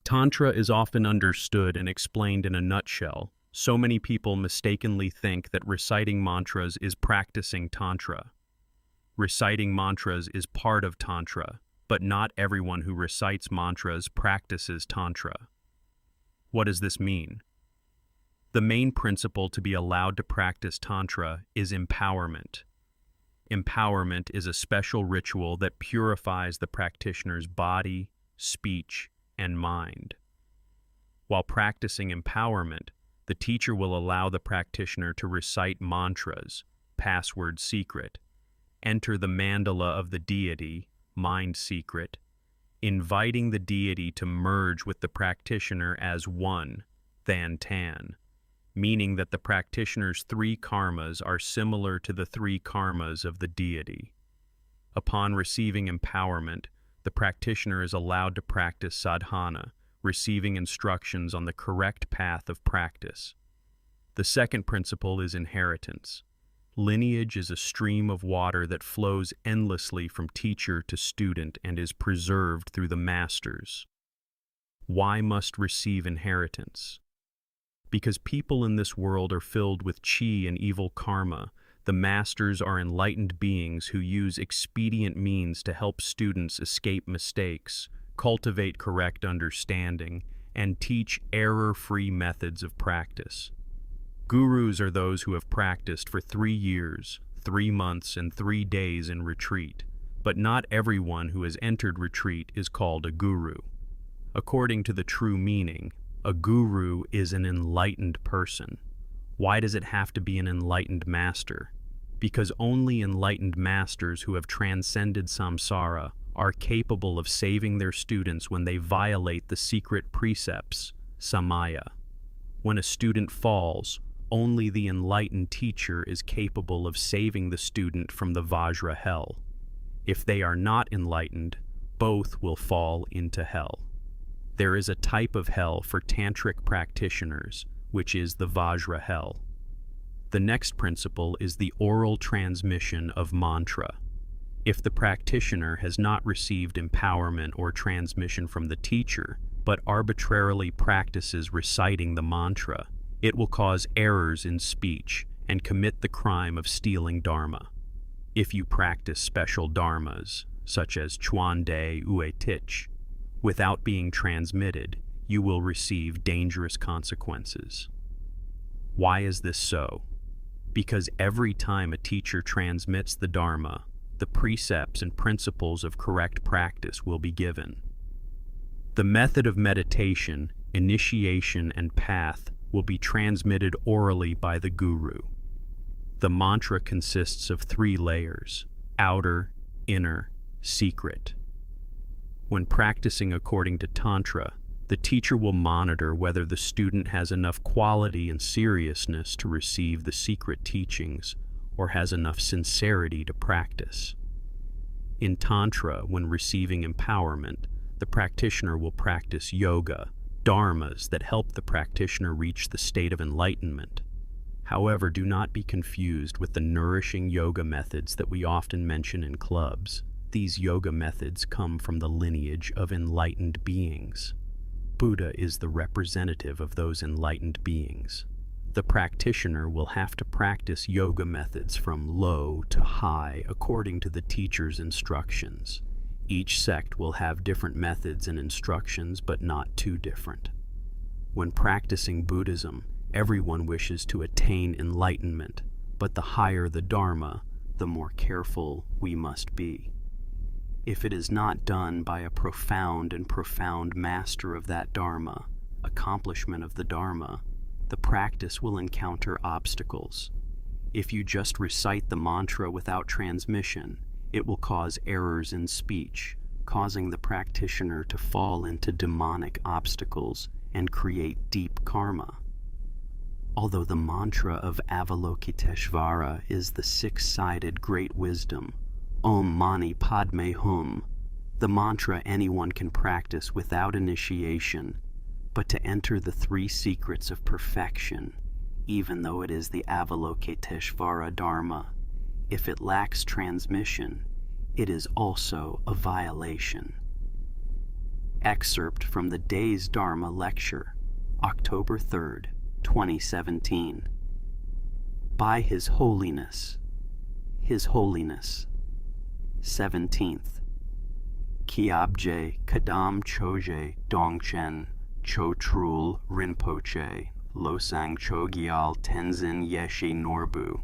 Tantra is often understood and explained in a nutshell. So many people mistakenly think that reciting mantras is practicing Tantra. Reciting mantras is part of Tantra, but not everyone who recites mantras practices Tantra. What does this mean? The main principle to be allowed to practice Tantra is empowerment. Empowerment is a special ritual that purifies the practitioner's body, speech, and mind. While practicing empowerment, the teacher will allow the practitioner to recite mantras, password secret, enter the Mandala of the Deity, mind secret, inviting the Deity to merge with the practitioner as one, than tan, meaning that the practitioner's three karmas are similar to the three karmas of the Deity. Upon receiving empowerment, the practitioner is allowed to practice sadhana, receiving instructions on the correct path of practice. The second principle is inheritance. Lineage is a stream of water that flows endlessly from teacher to student and is preserved through the masters. Why must receive inheritance? Because people in this world are filled with chi and evil karma. The masters are enlightened beings who use expedient means to help students escape mistakes, cultivate correct understanding, and teach error-free methods of practice. Gurus are those who have practiced for 3 years, 3 months, and 3 days in retreat, but not everyone who has entered retreat is called a guru. According to the true meaning, a guru is an enlightened person. Why does it have to be an enlightened master? Because only enlightened masters who have transcended samsara are capable of saving their students when they violate the secret precepts, samaya. When a student falls, only the enlightened teacher is capable of saving the student from the Vajra hell. If they are not enlightened, both will fall into hell. There is a type of hell for tantric practitioners, which is the Vajra hell. The next principle is the oral transmission of mantra. If the practitioner has not received empowerment or transmission from the teacher, but arbitrarily practices reciting the mantra, it will cause errors in speech and commit the crime of stealing Dharma. If you practice special Dharmas, such as Chuan De Ue Tich, without being transmitted, you will receive dangerous consequences. Why is this so? Because every time a teacher transmits the Dharma, the precepts and principles of correct practice will be given. The method of meditation, initiation, and path will be transmitted orally by the guru. The mantra consists of 3 layers: outer, inner, secret. When practicing according to Tantra, the teacher will monitor whether the student has enough quality and seriousness to receive the secret teachings or has enough sincerity to practice. In Tantra, when receiving empowerment, the practitioner will practice yoga, dharmas that help the practitioner reach the state of enlightenment. However, do not be confused with the nourishing yoga methods that we often mention in clubs. These yoga methods come from the lineage of enlightened beings. Buddha is the representative of those enlightened beings. The practitioner will have to practice yoga methods from low to high according to the teacher's instructions. Each sect will have different methods and instructions, but not too different. When practicing Buddhism, everyone wishes to attain enlightenment, but the higher the Dharma, the more careful we must be. If it is not done by a profound master of that Dharma, accomplishment of the Dharma, the practice will encounter obstacles. If you just recite the mantra without transmission, it will cause errors in speech, causing the practitioner to fall into demonic obstacles and create deep karma. Although the mantra of Avalokiteshvara is the 6-sided great wisdom, Om Mani Padme Hum, the mantra anyone can practice without initiation, but to enter the 3 secrets of perfection, even though it is the Avalokiteshvara Dharma, if it lacks transmission, it is also a violation. Excerpt from the day's Dharma lecture, October 3rd, 2017. By His Holiness, 17th. Kyabje Kadam Choje Dongchen Chotrul Rinpoche Losang Chogyal Tenzin Yeshi Norbu